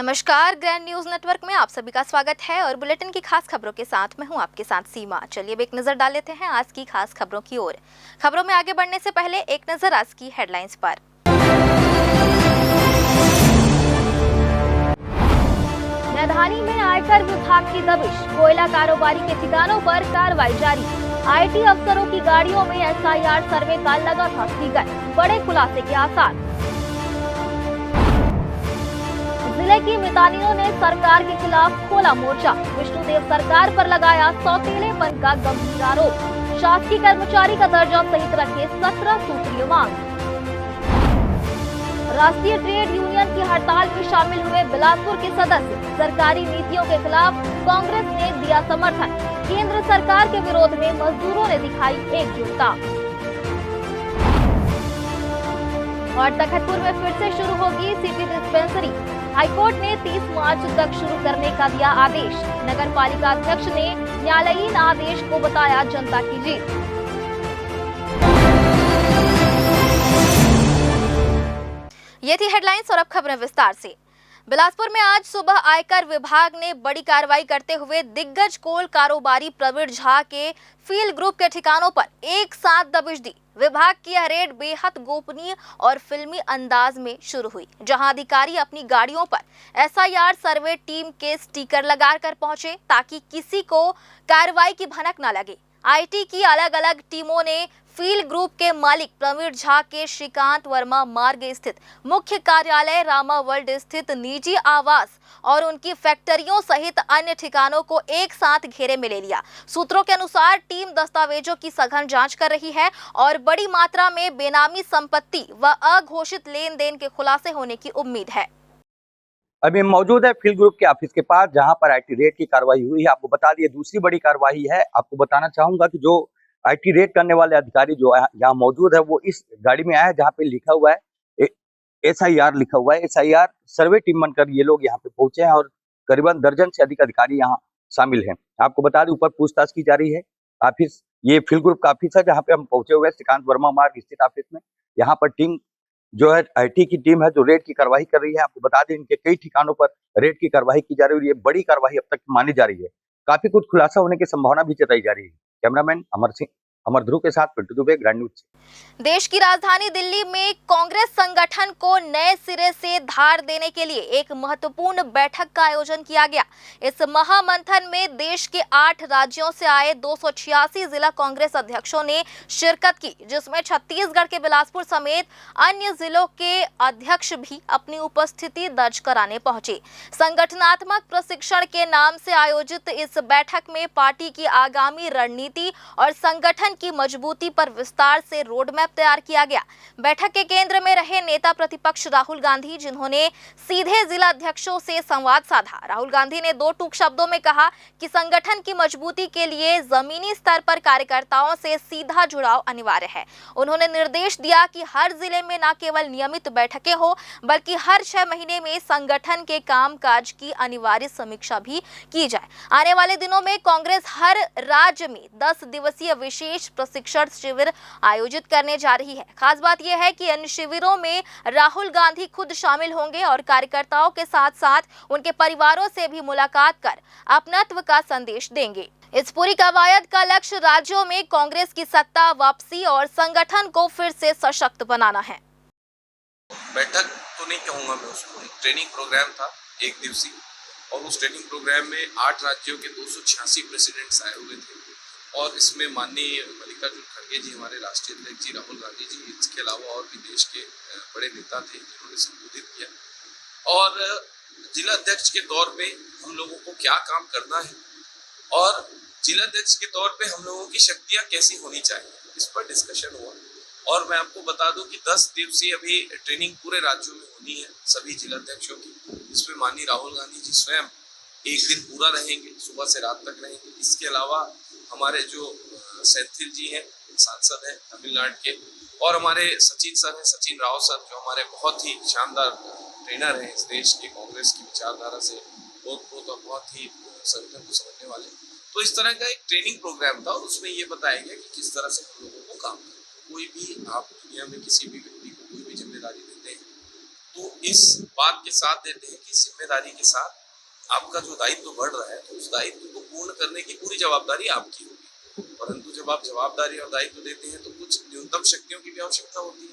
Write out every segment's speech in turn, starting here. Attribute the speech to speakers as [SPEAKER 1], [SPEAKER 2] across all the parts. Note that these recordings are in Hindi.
[SPEAKER 1] नमस्कार, ग्रैंड न्यूज नेटवर्क में आप सभी का स्वागत है और बुलेटिन की खास खबरों के साथ मैं हूं आपके साथ सीमा। चलिए अब एक नजर डाल लेते हैं आज की खास खबरों की ओर। खबरों में आगे बढ़ने से पहले एक नजर आज की हेडलाइंस पर। राजधानी में आयकर विभाग की दबिश, कोयला कारोबारी के ठिकानों पर कार्रवाई जारी। IT अफसरों की गाड़ियों में SIR सर्वे का लगा था स्टिकर, बड़े खुलासे के आसार। जिले की मितानिनों ने सरकार के खिलाफ खोला मोर्चा, विष्णुदेव सरकार पर लगाया सौतेलेपन का गंभीर आरोप। शासकीय कर्मचारी का दर्जा सहित रखे 17 सूत्रीय मांग। राष्ट्रीय ट्रेड यूनियन की हड़ताल में शामिल हुए बिलासपुर के सदस्य, सरकारी नीतियों के खिलाफ कांग्रेस ने दिया समर्थन। केंद्र सरकार के विरोध में मजदूरों ने दिखाई एकजुटता। और तखतपुर में फिर से शुरू होगी CP डिस्पेंसरी। हाईकोर्ट ने 30 मार्च तक शुरू करने का दिया आदेश। नगर पालिका अध्यक्ष ने न्यायालयीन आदेश को बताया जनता की जीत। ये थी हेडलाइंस और अब खबरें विस्तार से। बिलासपुर में आज सुबह आयकर विभाग ने बड़ी कार्रवाई करते हुए दिग्गज कोल कारोबारी प्रवीण झा के फील ग्रुप के ठिकानों पर एक साथ दबिश दी। विभाग की यह रेड बेहद गोपनीय और फिल्मी अंदाज में शुरू हुई, जहां अधिकारी अपनी गाड़ियों पर SIR सर्वे टीम के स्टिकर लगाकर पहुंचे ताकि किसी को कार्रवाई की भनक न लगे। IT की अलग अलग टीमों ने फील ग्रुप के मालिक प्रवीण झा के श्रीकांत वर्मा मार्ग स्थित मुख्य कार्यालय, रामा वर्ल्ड स्थित निजी आवास और उनकी फैक्ट्रियों सहित अन्य ठिकानों को एक साथ घेरे में ले लिया। सूत्रों के अनुसार टीम दस्तावेजों की सघन जांच कर रही है और बड़ी मात्रा में बेनामी संपत्ति व अघोषित लेन देन के खुलासे होने की उम्मीद है।
[SPEAKER 2] अभी मौजूद है फील ग्रुप के ऑफिस के पास, जहां पर IT रेड की कार्रवाई हुई है। आपको बता दिए दूसरी बड़ी कार्रवाई है। आपको बताना चाहूंगा कि जो IT रेड करने वाले अधिकारी जो यहाँ मौजूद है वो इस गाड़ी में आया है जहाँ पे लिखा हुआ है SIR लिखा हुआ है। SIR सर्वे टीम बनकर ये लोग यहाँ पे पहुंचे हैं और करीबन दर्जन से अधिक अधिकारी यहाँ शामिल हैं। आपको बता दें ऊपर पूछताछ की जा रही है। ऑफिस ये फील ग्रुप का ऑफिस है जहाँ पे हम पहुंचे हुए हैं, श्रीकांत वर्मा मार्ग स्थित ऑफिस में। यहाँ पर टीम जो है IT की टीम है जो रेड की कार्रवाई कर रही है। आपको बता दें इनके कई ठिकानों पर रेड की कार्रवाई की जा रही है और ये बड़ी कार्रवाई अब तक मानी जा रही है। काफी कुछ खुलासा होने की संभावना भी जताई जा रही है। कैमरामैन अमर ध्रुव के साथ पिंटू दुबे, ग्रैंड न्यूज।
[SPEAKER 1] देश की राजधानी दिल्ली में कांग्रेस संगठन को नए सिरे से धार देने के लिए एक महत्वपूर्ण बैठक का आयोजन किया गया। इस महामंथन में देश के 8 राज्यों से आए 286 जिला कांग्रेस अध्यक्षों ने शिरकत की, जिसमें छत्तीसगढ़ के बिलासपुर समेत अन्य जिलों के अध्यक्ष भी अपनी उपस्थिति दर्ज कराने पहुंचे। संगठनात्मक प्रशिक्षण के नाम से आयोजित इस बैठक में पार्टी की आगामी रणनीति और संगठन की मजबूती पर विस्तार से रोड मैप तैयार किया गया। बैठक के केंद्र में रहे नेता प्रतिपक्ष राहुल गांधी, जिन्होंने सीधे जिला अध्यक्षों से संवाद साधा। राहुल गांधी ने 2 टूक शब्दों में कहा कि संगठन की मजबूती के लिए जमीनी स्तर पर कार्यकर्ताओं से सीधा जुड़ाव अनिवार्य है। उन्होंने निर्देश दिया कि हर जिले में न केवल नियमित बैठकें हो, बल्कि हर 6 महीने में संगठन के कामकाज की अनिवार्य समीक्षा भी की जाए। आने वाले दिनों में कांग्रेस हर राज्य में 10 दिवसीय विशेष प्रशिक्षण शिविर आयोजित करने जा रही है। खास बात यह है कि इन शिविरों में राहुल गांधी खुद शामिल होंगे और कार्यकर्ताओं के साथ साथ उनके परिवारों से भी मुलाकात कर अपनत्व का संदेश देंगे। इस पूरी कवायद का लक्ष्य राज्यों में कांग्रेस की सत्ता वापसी और संगठन को फिर से सशक्त बनाना है।
[SPEAKER 3] बैठक तो नहीं कहूंगा मैं उसको, एक ट्रेनिंग प्रोग्राम था 1 दिवसीय, और उस ट्रेनिंग प्रोग्राम में 8 राज्यों के 286 प्रेसिडेंट्स आए हुए थे और इसमें माननीय मल्लिकार्जुन खड़गे जी, हमारे राष्ट्रीय अध्यक्ष जी, राहुल गांधी जी, इसके अलावा और भी देश के बड़े नेता थे जिन्होंने संबोधित किया। और जिला अध्यक्ष के तौर पे हम लोगों को क्या काम करना है और जिला अध्यक्ष के तौर पे हम लोगों की शक्तियां कैसी होनी चाहिए, इस पर डिस्कशन हुआ। और मैं आपको बता दूं कि 10 दिवसीय अभी ट्रेनिंग पूरे राज्यों में होनी है सभी जिला अध्यक्षों की, जिसमें माननीय राहुल गांधी जी स्वयं एक दिन पूरा रहेंगे, सुबह से रात तक रहेंगे। इसके अलावा हमारे जो सेंथिल जी हैं, सांसद हैं तमिलनाडु के, और हमारे सचिन सर हैं, सचिन राव सर, जो हमारे बहुत ही शानदार ट्रेनर हैं इस देश के कांग्रेस की विचारधारा से बहुत ही संगठन को समझने वाले। तो इस तरह का एक ट्रेनिंग प्रोग्राम था और उसमें ये बताया गया कि किस तरह से हम लोगों को काम करना। कोई भी आप दुनिया में किसी भी व्यक्ति को कोई भी जिम्मेदारी देते हैं तो इस बात के साथ देते हैं कि जिम्मेदारी के साथ आपका जो दायित्व बढ़ रहा है तो उस दायित्व को पूर्ण करने की पूरी जवाबदारी आपकी होगी। परंतु जब आप जवाबदारी और दायित्व देते हैं तो कुछ न्यूनतम शक्तियों की भी आवश्यकता होती है।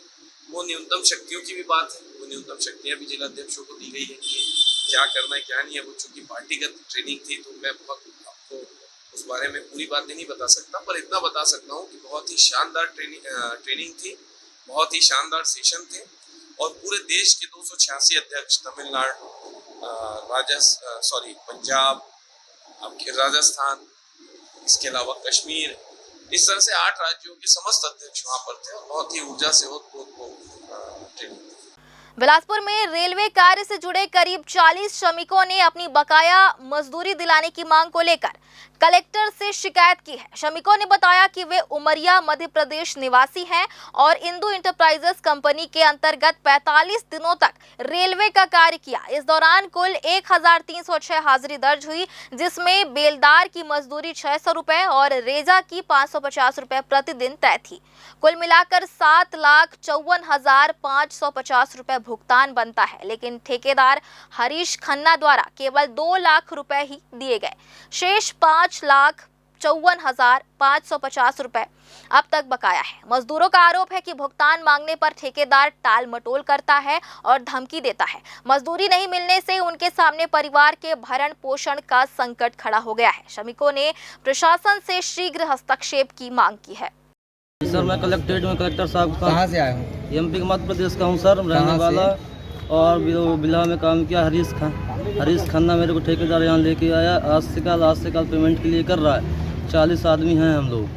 [SPEAKER 3] वो न्यूनतम शक्तियों की भी बात है, वो न्यूनतम शक्तियां भी जिलाध्यक्षों को दी गई है कि क्या करना है क्या नहीं है। वो चूंकि पार्टीगत ट्रेनिंग थी तो मैं बहुत आपको उस बारे में पूरी बातें नहीं बता सकता, पर इतना बता सकता हूँ कि बहुत ही शानदार ट्रेनिंग थी, बहुत ही शानदार सेशन थे और पूरे देश के 286 अध्यक्ष तमिलनाडु, पंजाब, फिर राजस्थान, इसके अलावा कश्मीर, इस तरह से 8 राज्यों के समस्त अध्यक्ष वहाँ पर थे और बहुत ही ऊर्जा से ट्रेनिंग।
[SPEAKER 1] बिलासपुर में रेलवे कार्य से जुड़े करीब 40 श्रमिकों ने अपनी बकाया मजदूरी दिलाने की मांग को लेकर कलेक्टर से शिकायत की है। श्रमिकों ने बताया कि वे उमरिया मध्य प्रदेश निवासी हैं और इंदू इंटरप्राइजेस कंपनी के अंतर्गत 45 दिनों तक रेलवे का कार्य किया। इस दौरान कुल 1306 हाजिरी दर्ज हुई, जिसमें बेलदार की मजदूरी 600 रुपए और रेजा की 550 रुपए प्रतिदिन तय थी। कुल मिलाकर 7,54,550 रुपए भुगतान बनता है, लेकिन ठेकेदार हरीश खन्ना द्वारा केवल 2 लाख रुपए ही दिए गए। शेष 5,54,550 रुपए अब तक बकाया है। मजदूरों का आरोप है कि भुगतान मांगने पर ठेकेदार टाल मटोल करता है और धमकी देता है। मजदूरी नहीं मिलने से उनके सामने परिवार के भरण पोषण का संकट खड़ा हो गया है। श्रमिकों ने प्रशासन से शीघ्र हस्तक्षेप की मांग की है।
[SPEAKER 4] सर, मैं कलेक्ट्रेट में कलेक्टर साहब
[SPEAKER 5] कहाँ से आए हूँ?
[SPEAKER 4] एमपी मध्य प्रदेश का हूँ सर, रहने वाला, और बिला में काम किया। हरीश खन्ना मेरे को ठेकेदार यहाँ लेके आया। आज से कल पेमेंट के लिए कर रहा है। 40 आदमी हैं हम लोग।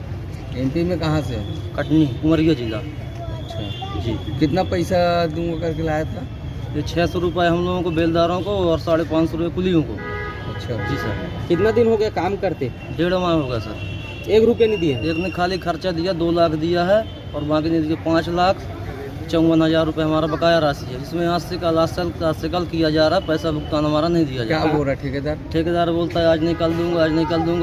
[SPEAKER 5] एमपी में कहाँ से?
[SPEAKER 4] कटनी, उमरिया जिला।
[SPEAKER 5] अच्छा
[SPEAKER 4] जी।
[SPEAKER 5] कितना पैसा दूंगा करके लाया था?
[SPEAKER 4] ये 600 रुपये हम लोगों को बेलदारों को और 550 रुपये कुलियों को।
[SPEAKER 5] अच्छा
[SPEAKER 4] जी सर।
[SPEAKER 5] कितना दिन हो गया काम करते?
[SPEAKER 4] 1.5 माह हो गया सर।
[SPEAKER 5] 1 रुपये नहीं दिए?
[SPEAKER 4] एक ने खाली खर्चा दिया, 2 लाख दिया है और बाकी ने दिए 5,54,000 रुपये हमारा बकाया राशि है। इसमें आज से कल किया जा रहा है, पैसा भुगतान हमारा नहीं दिया जा रहा।
[SPEAKER 5] क्या बोल रहा है ठेकेदार?
[SPEAKER 4] ठेकेदार बोलता है आज निकाल दूंगा,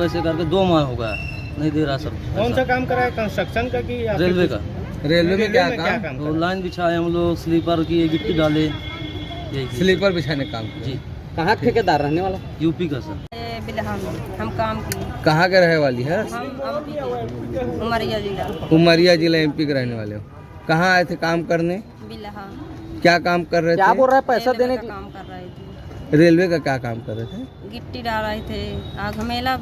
[SPEAKER 4] ऐसे करके 2 माह हो गया, नहीं दे रहा सर।
[SPEAKER 6] कौन सा काम करा है, कंस्ट्रक्शन का कि
[SPEAKER 4] रेलवे का?
[SPEAKER 5] रेलवे में क्या काम?
[SPEAKER 4] तो लाइन बिछाए हम लोग, स्लीपर की गिट्टी डाले, यही
[SPEAKER 5] स्लीपर बिछाने काम किया।
[SPEAKER 4] जी।
[SPEAKER 5] कहाँ ठेकेदार रहने वाला?
[SPEAKER 4] यूपी का सर।
[SPEAKER 7] हम काम किए।
[SPEAKER 5] कहाँ के रहने वाली है?
[SPEAKER 7] उमरिया जिला।
[SPEAKER 5] उमरिया जिला एमपी के रहने वाले हो। कहाँ आए थे काम करने?
[SPEAKER 7] बिलहा।
[SPEAKER 5] क्या काम कर रहे थे? क्या बोल रहा है पैसा देने
[SPEAKER 7] का काम कर रहे थे।
[SPEAKER 5] रेलवे का क्या काम कर रहे थे?
[SPEAKER 7] गिट्टी डाल रहे थे, घमेला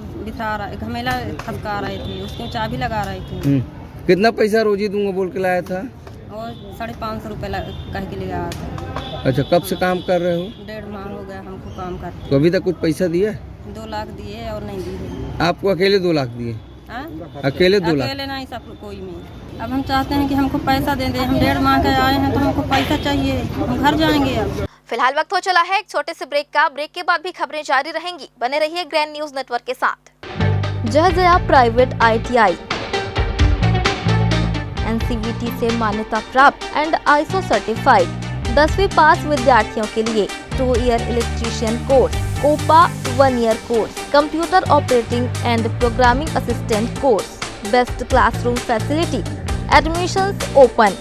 [SPEAKER 7] खसका रहे थे, उसमें चाबी लगा रहे थे।
[SPEAKER 5] कितना पैसा रोजी दूंगा बोल के लाया था?
[SPEAKER 7] और 550 रुपये कह के ले आया था।
[SPEAKER 5] अच्छा, कब से काम कर रहे हो?
[SPEAKER 7] 1.5 माह हो गया हमको काम करते।
[SPEAKER 5] तो अभी तक कुछ पैसा दिया?
[SPEAKER 7] 2 लाख दिए और नहीं दिए।
[SPEAKER 5] आपको अकेले 2 लाख दिए? अकेले 2 लाख?
[SPEAKER 7] अकेले नहीं, सब कोई में। अब हम चाहते हैं कि हमको पैसा दे दे। हम 1.5 माह के आए हैं तो हमको पैसा चाहिए, हम घर जाएंगे। अब
[SPEAKER 1] फिलहाल वक्त हो चला है एक छोटे से ब्रेक का। ब्रेक के बाद भी खबरें जारी रहेंगी। बने रहिए ग्रैंड न्यूज नेटवर्क के साथ। जय प्राइवेट ITI NCVT से मान्यता प्राप्त एंड ISO सर्टिफाइड 10वीं पास विद्यार्थियों के लिए 2 year electrician course, COPA 1 year course, computer operating and programming assistant course, best classroom facility, admissions open.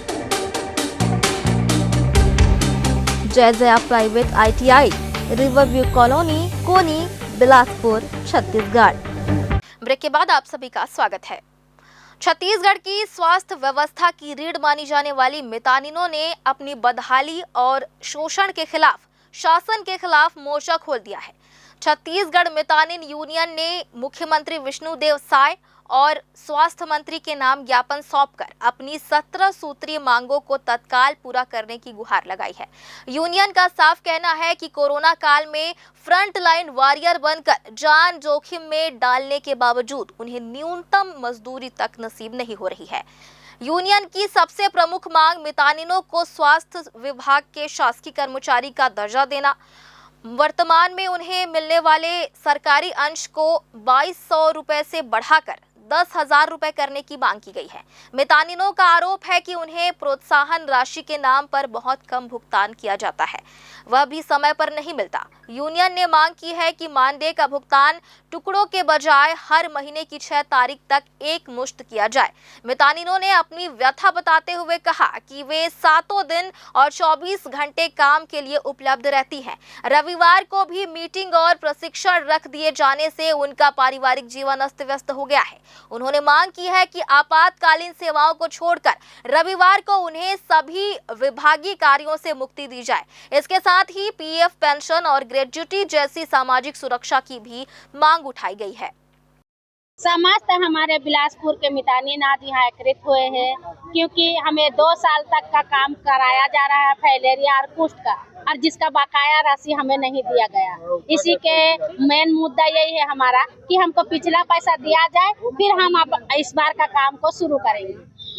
[SPEAKER 1] Jai private ITI, Riverview colony, Koni, Bilaspur, Chhattisgarh. Break के बाद आप सभी का स्वागत है। छत्तीसगढ़ की स्वास्थ्य व्यवस्था की रीढ़ मानी जाने वाली मितानिनों ने अपनी बदहाली और शोषण के खिलाफ शासन के खिलाफ मोर्चा खोल दिया है। छत्तीसगढ़ मितानिन यूनियन ने मुख्यमंत्री विष्णुदेव साय और स्वास्थ्य मंत्री के नाम ज्ञापन सौंपकर अपनी 17 सूत्रीय मांगों को तत्काल पूरा करने की गुहार लगाई है। यूनियन का साफ कहना है कि कोरोना काल में फ्रंट लाइन वॉरियर बनकर जान जोखिम में डालने के बावजूद उन्हें न्यूनतम मजदूरी तक नसीब नहीं हो रही है। यूनियन की सबसे प्रमुख मांग मितानिनों को स्वास्थ्य विभाग के शासकीय कर्मचारी का दर्जा देना, वर्तमान में उन्हें मिलने वाले सरकारी अंश को 2200 रुपए से बढ़ाकर 10,000 रुपए करने की मांग की गई है। मितानिनों का आरोप है कि उन्हें प्रोत्साहन राशि के नाम पर बहुत कम भुगतान किया जाता है, वह भी समय पर नहीं मिलता। यूनियन ने मांग की है कि मानदेय का भुगतान टुकड़ों के बजाय हर महीने की 6 तारीख तक एक मुश्त किया जाए। मितानिनों ने अपनी व्यथा बताते हुए कहा कि वे 7 दिन और 24 घंटे काम के लिए उपलब्ध रहती हैं। रविवार को भी मीटिंग और प्रशिक्षण रख दिए जाने से उनका पारिवारिक जीवन अस्त व्यस्त हो गया है। उन्होंने मांग की है कि आपातकालीन सेवाओं को छोड़कर रविवार को उन्हें सभी विभागीय कार्यों से मुक्ति दी जाए। इसके साथ ही पीएफ, पेंशन और ग्रेच्युटी जैसी सामाजिक सुरक्षा की भी मांग उठाई गई है।
[SPEAKER 8] समस्त हमारे बिलासपुर के मितानिन आज यहाँ एकत्रित हुए हैं, क्योंकि हमें 2 साल तक का काम कराया जा रहा है फाइलेरिया और कुष्ठ का, और जिसका बकाया राशि हमें नहीं दिया गया। इसी के मेन मुद्दा यही है हमारा कि हमको पिछला पैसा दिया जाए, फिर हम अब इस बार का काम को शुरू करेंगे,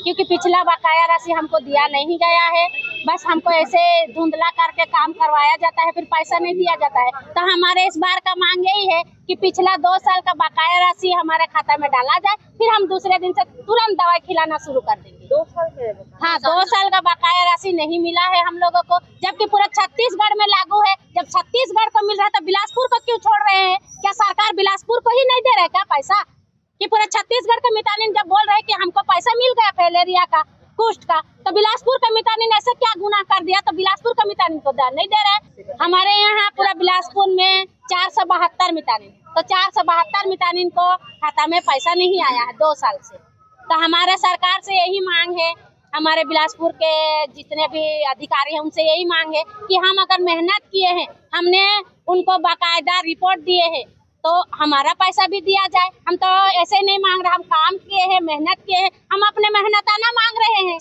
[SPEAKER 8] क्योंकि पिछला बकाया राशि हमको दिया नहीं गया है। बस हमको ऐसे धुंधला करके काम करवाया जाता है, फिर पैसा नहीं दिया जाता है। तो हमारे इस बार का मांग यही है कि पिछला 2 साल का बकाया राशि हमारे खाता में डाला जाए, फिर हम दूसरे दिन से तुरंत दवाई खिलाना शुरू कर देंगे। 2 साल के? हाँ, 2 साल का बकाया राशि नहीं मिला है हम लोगों को, जबकि पूरा छत्तीसगढ़ में लागू है। जब छत्तीसगढ़ को मिल रहा है तो बिलासपुर को क्यों छोड़ रहे हैं? क्या सरकार बिलासपुर को ही नहीं दे रहे क्या पैसा? कि पूरे छत्तीसगढ़ के मितानिन जब बोल रहे हैं कि हमको पैसा मिल गया फाइलेरिया का, कुष्ठ का, तो बिलासपुर का मितानिन ऐसे क्या गुनाह कर दिया तो बिलासपुर का मितानिन को नहीं दे रहे? हमारे यहाँ पूरा बिलासपुर में 472 मितानिन, तो 472 मितानिन को खाता में पैसा नहीं आया है 2 साल से। तो हमारे सरकार से यही मांग है, हमारे बिलासपुर के जितने भी अधिकारी हैं उनसे यही मांग है कि हम अगर मेहनत किए हैं, हमने उनको बाकायदा रिपोर्ट दिए हैं, तो हमारा पैसा भी दिया जाए। हम तो ऐसे नहीं मांग रहे, हम काम किए हैं, मेहनत किए हैं, हम अपने मेहनताना मांग रहे हैं।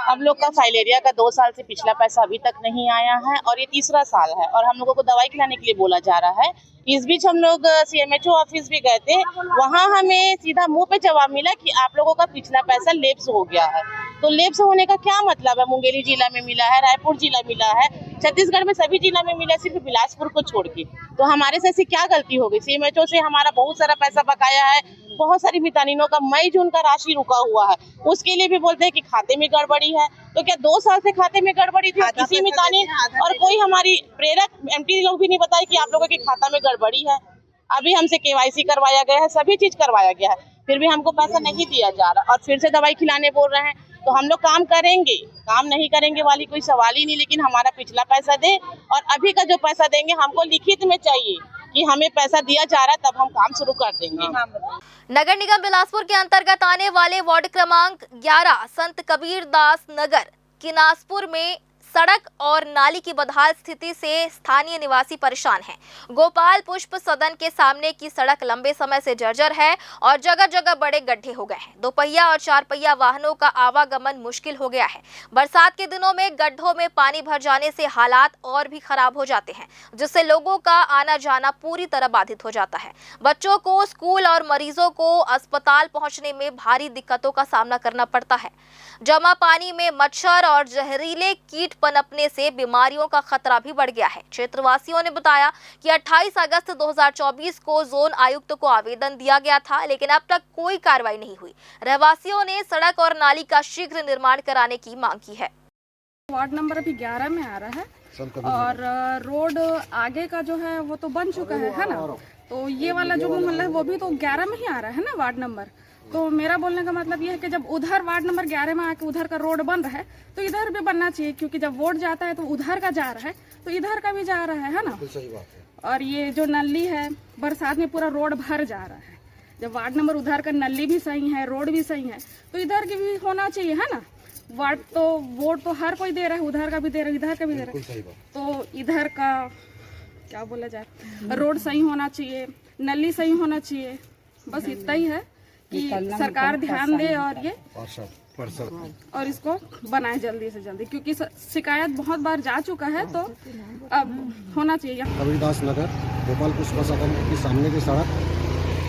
[SPEAKER 9] हम लोग का फाइलेरिया का 2 साल से पिछला पैसा अभी तक नहीं आया है और ये 3रा साल है, और हम लोगों को दवाई खिलाने के लिए बोला जा रहा है। इस बीच हम लोग CMHO ऑफिस भी गए थे, वहाँ हमें सीधा मुंह पे जवाब मिला कि आप लोगों का पिछला पैसा लेप्स हो गया है। तो लेप्स होने का क्या मतलब है? मुंगेली जिला में मिला है, रायपुर जिला मिला है, छत्तीसगढ़ में सभी जिला में मिला, सिर्फ बिलासपुर को छोड़ के। तो हमारे से ऐसी क्या गलती हो गई? CMHO से हमारा बहुत सारा पैसा बकाया है, बहुत सारी मितानिनों का मई जून का राशि रुका हुआ है, उसके लिए भी बोलते हैं कि खाते में गड़बड़ी है। तो क्या 2 साल से खाते में गड़बड़ी थी किसी मितानिन और कोई हमारी प्रेरक MT लोग भी नहीं बताए कि आप लोगों के खाता में गड़बड़ी है? अभी हमसे KYC करवाया गया है, सभी चीज करवाया गया है, फिर भी हमको पैसा नहीं दिया जा रहा और फिर से दवाई खिलाने बोल रहे हैं। तो हम लोग काम करेंगे, काम नहीं करेंगे वाली कोई सवाल ही नहीं, लेकिन हमारा पिछला पैसा दे और अभी का जो पैसा देंगे हमको लिखित में चाहिए कि हमें पैसा दिया जा रहा है, तब हम काम शुरू कर देंगे।
[SPEAKER 1] नगर निगम बिलासपुर के अंतर्गत आने वाले वार्ड क्रमांक 11 संत कबीर दास नगर किनासपुर में सड़क और नाली की बदहाल स्थिति से स्थानीय निवासी परेशान हैं। गोपाल पुष्प सदन के सामने की सड़क लंबे समय से जर्जर है और जगह जगह बड़े गड्ढे हो गए हैं। 2 पहिया और 4 पहिया वाहनों का आवागमन मुश्किल हो गया है। बरसात के दिनों में गड्ढों में पानी भर जाने से हालात और भी खराब हो जाते हैं, जिससे लोगों का आना जाना पूरी तरह बाधित हो जाता है। बच्चों को स्कूल और मरीजों को अस्पताल पहुंचने में भारी दिक्कतों का सामना करना पड़ता है। जमा पानी में मच्छर और जहरीले कीट पनपने से बीमारियों का खतरा भी बढ़ गया है। क्षेत्रवासियों ने बताया कि 28 अगस्त 2024 को जोन आयुक्त को आवेदन दिया गया था, लेकिन अब तक कोई कार्रवाई नहीं हुई। रहवासियों ने सड़क और नाली का शीघ्र निर्माण कराने की मांग की है।
[SPEAKER 10] वार्ड नंबर अभी 11 में आ रहा है और रोड आगे का जो है वो तो बन चुका है ना, तो ये वाला जो मोहल्ला है वो भी तो 11 में ही आ रहा है ना वार्ड नंबर। तो मेरा बोलने का मतलब ये है कि जब उधर वार्ड नंबर 11 में आके उधर का रोड बन रहा है तो इधर भी बनना चाहिए, क्योंकि जब वोट जाता है तो उधर का जा रहा है तो इधर का भी जा रहा है ना। सही बात है। और ये जो नली है, बरसात में पूरा रोड भर जा रहा है। जब वार्ड नंबर उधर का नली भी सही है, रोड भी सही है, तो इधर की भी होना चाहिए है ना। वार्ड तो वोट तो हर कोई दे रहा है, उधर का भी दे रहा है, इधर का भी दे रहा है, तो इधर का क्या बोला जाए, रोड सही होना चाहिए, नली सही होना चाहिए। बस इतना ही है कि सरकार ध्यान दे और ये और इसको बनाए जल्दी से जल्दी, क्योंकि शिकायत बहुत बार जा चुका है, तो अब होना चाहिए।
[SPEAKER 11] कबीरदास नगर गोपाल पुष्प सदन के सामने की सड़क,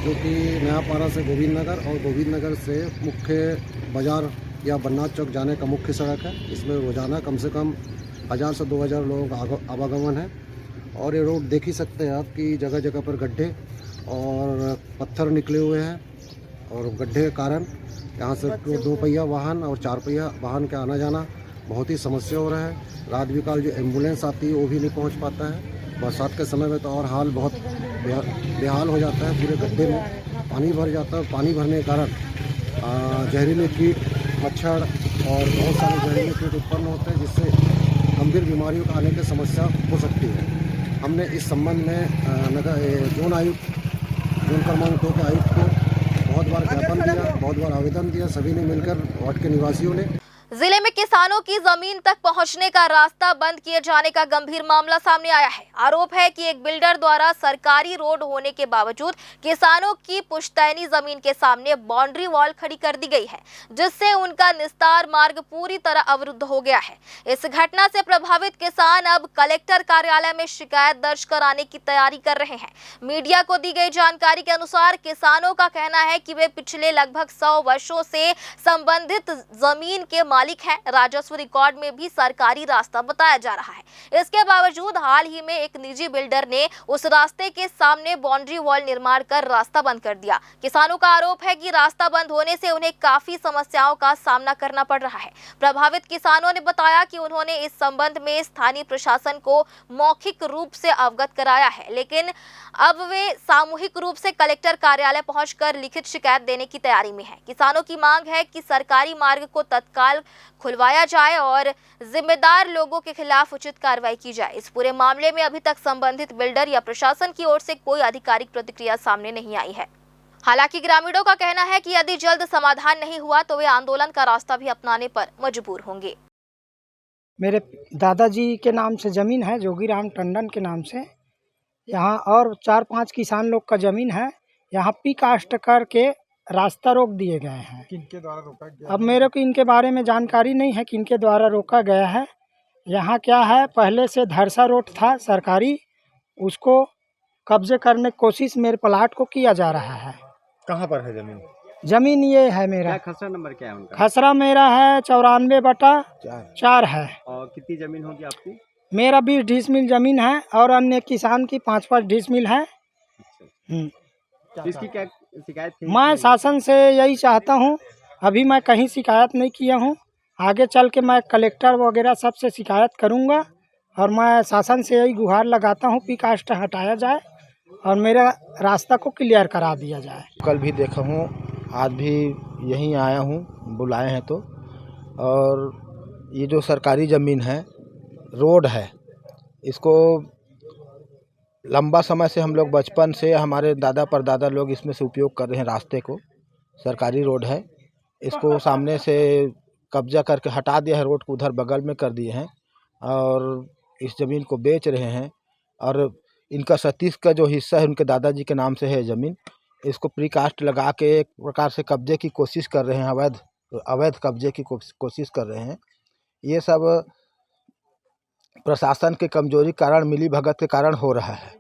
[SPEAKER 11] जो कि नयापारा से गोविंद नगर और गोविंद नगर से मुख्य बाजार या बन्नाथ चौक जाने का मुख्य सड़क है। इसमें रोजाना कम से कम 1000 से 2000 लोगों का आवागमन है। और ये रोड देख ही सकते हैं आप कि जगह जगह पर गड्ढे और पत्थर निकले हुए हैं और गड्ढे के कारण यहाँ से 2 पहिया वाहन और 4 पहिया वाहन का आना जाना बहुत ही समस्या हो रहा है। रात बिकाल जो एम्बुलेंस आती है वो भी नहीं पहुँच पाता है। बरसात के समय में तो और हाल बहुत बेहाल हो जाता है। पूरे गड्ढे में पानी भर जाता है। पानी भरने के कारण जहरीले कीट, मच्छर और बहुत सारे जहरीले कीट उत्पन्न होते हैं, जिससे गंभीर बीमारियों का आने की समस्या हो सकती है। हमने इस संबंध में जोन आयुक्त, जोन क्रमांक 2 के आयुक्त को बहुत बार ज्ञापन दिया, बहुत बार आवेदन दिया। सभी ने मिलकर वार्ड के निवासियों ने
[SPEAKER 1] जिले में किसानों की जमीन तक पहुंचने का रास्ता बंद किए जाने का गंभीर मामला सामने आया है। आरोप है कि एक बिल्डर द्वारा सरकारी रोड होने के बावजूद किसानों की पुश्तैनी जमीन के सामने बाउंड्री वॉल खड़ी कर दी गई है, जिससे उनका निस्तार मार्ग पूरी तरह अवरुद्ध हो गया है। इस घटना से प्रभावित किसान अब कलेक्टर कार्यालय में शिकायत दर्ज कराने की तैयारी कर रहे हैं। मीडिया को दी गई जानकारी के अनुसार किसानों का कहना है कि वे पिछले लगभग 100 वर्षों से संबंधित जमीन के मालिक हैं। राजस्व रिकॉर्ड में भी सरकारी रास्ता बताया जा रहा है। इसके बावजूद हाल ही में एक निजी बिल्डर ने उस रास्ते के सामने बाउंड्री वॉल निर्माण कर रास्ता बंद कर दिया। किसानों का आरोप है कि रास्ता बंद होने से उन्हें काफी समस्याओं का सामना करना पड़ रहा है। प्रभावित किसानों ने बताया कि उन्होंने इस संबंध में स्थानीय प्रशासन को मौखिक रूप से अवगत कराया है, लेकिन अब वे सामूहिक रूप से कलेक्टर कार्यालय पहुंचकर लिखित शिकायत देने की तैयारी में है। किसानों की मांग है कि सरकारी मार्ग को तत्काल खुलवाया जाए और जिम्मेदार लोगों के खिलाफ उचित कार्रवाई की जाए। इस पूरे मामले में अभी तक संबंधित बिल्डर या प्रशासन की ओर से कोई आधिकारिक प्रतिक्रिया सामने नहीं आई है। हालांकि ग्रामीणों का कहना है कि यदि जल्द समाधान नहीं हुआ तो वे आंदोलन का रास्ता भी अपनाने पर मजबूर होंगे।
[SPEAKER 12] मेरे दादाजी के नाम से ज़मीन है, जोगीराम टंडन के नाम से। यहाँ और 4-5 किसान लोग का ज़मीन है। यहाँ पी कास्ट करके रास्ता रोक दिए गए हैं।
[SPEAKER 6] किनके द्वारा रोका गया?
[SPEAKER 12] अब मेरे को इनके बारे में जानकारी नहीं है किनके द्वारा रोका गया है। यहाँ क्या है, पहले से धरसा रोड था सरकारी, उसको कब्जे करने की कोशिश मेरे प्लाट को किया जा रहा है।
[SPEAKER 6] कहाँ पर है जमीन?
[SPEAKER 12] जमीन ये है मेरा।
[SPEAKER 6] खसरा नंबर क्या है उनका?
[SPEAKER 12] खसरा मेरा है 94/4 है।
[SPEAKER 6] और कितनी जमीन होगी आपकी?
[SPEAKER 12] मेरा 20 डिसमिल जमीन है और अन्य किसान की 5-5 डिसमिल है।
[SPEAKER 6] इसकी क्या शिकायत थी?
[SPEAKER 12] मैं शासन से यही चाहता हूँ, अभी मैं कहीं शिकायत नहीं किया हूँ, आगे चल के मैं कलेक्टर वगैरह सबसे शिकायत करूँगा और मैं शासन से यही गुहार लगाता हूँ पी कास्ट हटाया जाए और मेरा रास्ता को क्लियर करा दिया जाए।
[SPEAKER 13] कल भी देखा हूँ, आज भी यहीं आया हूँ, बुलाए हैं तो। और ये जो सरकारी ज़मीन है, रोड है, इसको लंबा समय से हम लोग बचपन से हमारे दादा परदादा लोग इसमें से उपयोग कर रहे हैं। रास्ते को सरकारी रोड है, इसको सामने से कब्जा करके हटा दिया है, रोड को उधर बगल में कर दिए हैं और इस ज़मीन को बेच रहे हैं। और इनका 37 का जो हिस्सा है उनके दादाजी के नाम से है ज़मीन, इसको प्रीकास्ट लगा के एक प्रकार से कब्जे की कोशिश कर रहे हैं, अवैध कब्जे की कोशिश कर रहे हैं। ये सब प्रशासन के कमजोरी कारण, मिली भगत के कारण हो रहा है,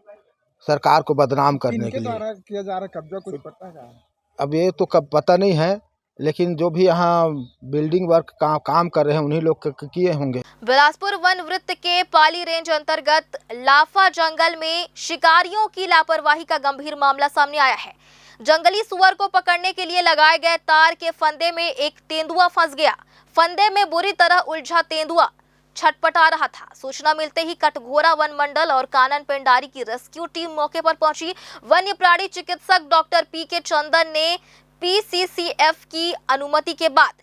[SPEAKER 13] सरकार को बदनाम करने के लिए
[SPEAKER 6] किया जा रहा कब्जा, कुछ पता है?
[SPEAKER 13] अब ये तो कब पता नहीं है, लेकिन जो भी यहाँ बिल्डिंग वर्क काम कर रहे हैं उन्हीं लोग किए होंगे।
[SPEAKER 1] बिलासपुर वन वृत्त के पाली रेंज अंतर्गत लाफा जंगल में शिकारियों की लापरवाही का गंभीर मामला सामने आया है। जंगली सुअर को पकड़ने के लिए लगाए गए तार के फंदे में एक तेंदुआ फंस गया। फंदे में बुरी तरह उलझा तेंदुआ छटपटा रहा था। सूचना मिलते ही कटघोरा वन मंडल और कानन पेंडारी की रेस्क्यू टीम मौके पर पहुंची। वन्य प्राणी चिकित्सक डॉक्टर पी.के. चंदन ने पीसीसीएफ की अनुमति के बाद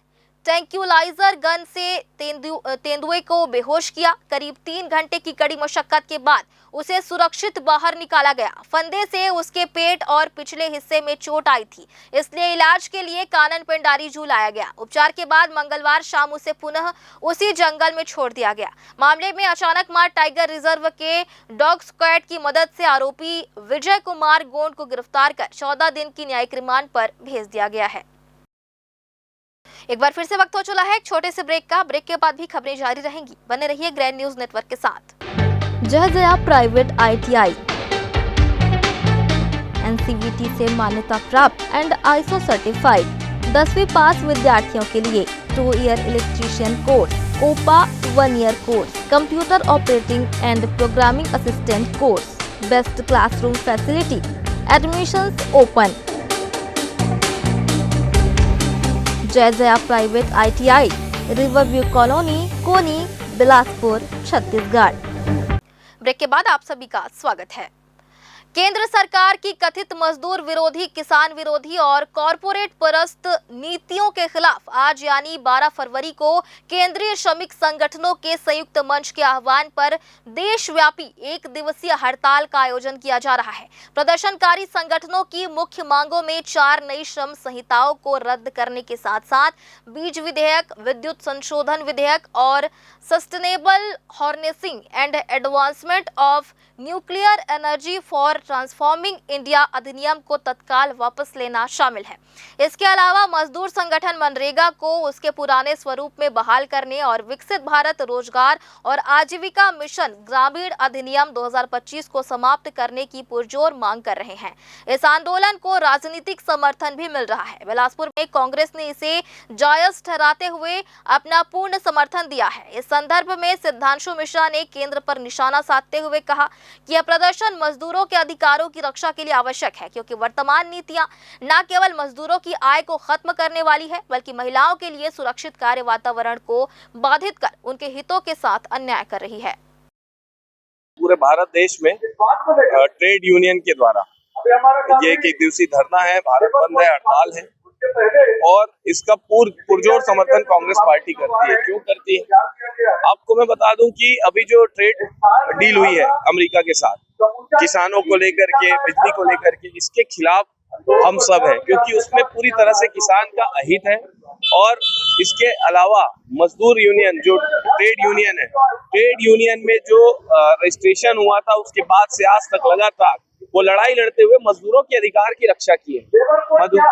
[SPEAKER 1] ट्रैंक्यूलाइजर गन से तेंदुए को बेहोश किया। करीब 3 घंटे की कड़ी मशक्कत के बाद उसे सुरक्षित बाहर निकाला गया। फंदे से उसके पेट और पिछले हिस्से में चोट आई थी, इसलिए इलाज के लिए कानन पेंडारी जू लाया गया। उपचार के बाद मंगलवार शाम उसे पुनः उसी जंगल में छोड़ दिया गया। मामले में अचानक मार टाइगर रिजर्व के डॉग स्क्वाड की मदद से आरोपी विजय कुमार गोंड को गिरफ्तार कर 14 दिन की न्यायिक रिमांड पर भेज दिया गया है। एक बार फिर से वक्त हो चला है एक छोटे से ब्रेक का। ब्रेक के बाद भी खबरें जारी रहेंगी, बने रहिए ग्रैंड न्यूज नेटवर्क के साथ। जया प्राइवेट ITI NCVT से मान्यता प्राप्त एंड ISO सर्टिफाइड 10वीं पास विद्यार्थियों के लिए 2 year electrician course, OPA 1 year course, computer operating and programming assistant course, best classroom facility, admissions open. Jai Jaya private ITI, Riverview colony, Koni, Bilaspur, Chhattisgarh. Break के बाद आप सभी का स्वागत है। केंद्र सरकार की कथित मजदूर विरोधी, किसान विरोधी और कॉरपोरेट परस्त नीतियों के खिलाफ आज यानी 12 फरवरी को केंद्रीय श्रमिक संगठनों के संयुक्त मंच के आह्वान पर देशव्यापी एक दिवसीय हड़ताल का आयोजन किया जा रहा है। प्रदर्शनकारी संगठनों की मुख्य मांगों में 4 नई श्रम संहिताओं को रद्द करने के साथ साथ बीज विधेयक, विद्युत संशोधन विधेयक और sustainable harnessing and advancement of nuclear energy for transforming India अधिनियम को तत्काल वापस लेना शामिल है। इसके अलावा मजदूर संगठन मनरेगा को उसके पुराने स्वरूप में बहाल करने और विकसित भारत रोजगार और आजीविका मिशन ग्रामीण अधिनियम 2025 को समाप्त करने की पुरजोर मांग कर रहे हैं। इस आंदोलन को राजनीतिक समर्थन भी मिल रहा है। बिलासपुर में कांग्रेस ने इसे जायज ठहराते हुए अपना पूर्ण समर्थन दिया है। इस संदर्भ में सिद्धांशु मिश्रा ने केंद्र पर निशाना साधते हुए कहा कि यह प्रदर्शन मजदूरों के अधिकारों की रक्षा के लिए आवश्यक है, क्योंकि वर्तमान नीतियां न केवल मजदूरों की आय को खत्म करने वाली है, बल्कि महिलाओं के लिए सुरक्षित कार्य वातावरण को बाधित कर उनके हितों के साथ अन्याय कर रही है।
[SPEAKER 3] पूरे भारत देश में ट्रेड यूनियन के द्वारा ये एक दिवसीय धरना है, भारत बंद है, हड़ताल है और इसका पुरजोर समर्थन कांग्रेस पार्टी करती है। क्यों करती है? आपको मैं बता दूं कि अभी जो ट्रेड डील हुई है अमेरिका के साथ, किसानों को लेकर के, बिजली को लेकर के, इसके खिलाफ हम सब हैं, क्योंकि उसमें पूरी तरह से किसान का अहित है। और इसके अलावा मजदूर यूनियन जो ट्रेड यूनियन है, ट्रेड यूनियन में जो रजिस्ट्रेशन हुआ था उसके बाद से आज तक लगातार वो लड़ाई लड़ते हुए मजदूरों के अधिकार की रक्षा की है।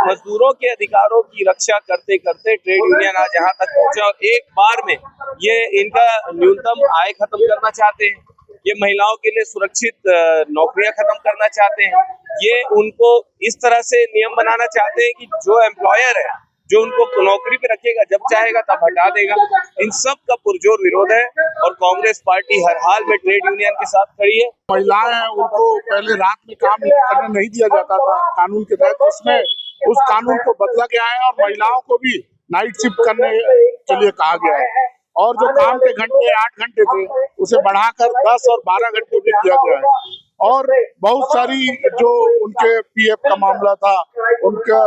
[SPEAKER 3] मजदूरों के अधिकारों की रक्षा करते करते ट्रेड यूनियन आज यहाँ तक पहुंचा और एक बार में ये इनका न्यूनतम आय खत्म करना चाहते हैं, ये महिलाओं के लिए सुरक्षित नौकरियां खत्म करना चाहते हैं, ये उनको इस तरह से नियम बनाना चाहते हैं कि जो एम्प्लॉयर है जो उनको नौकरी पे रखेगा, जब चाहेगा तब हटा देगा। इन सब का पुरजोर विरोध है और कांग्रेस पार्टी हर हाल में ट्रेड यूनियन के साथ खड़ी है।
[SPEAKER 14] महिलाएं हैं, उनको पहले रात में काम करने नहीं दिया जाता था कानून के तहत, उसमें उस कानून को बदला गया है और महिलाओं को भी नाइट शिफ्ट करने के लिए कहा गया है और जो काम के घंटे 8 घंटे थे उसे बढ़ाकर 10 और 12 घंटे भी किया गया है। और बहुत सारी जो उनके PF का मामला था, उनका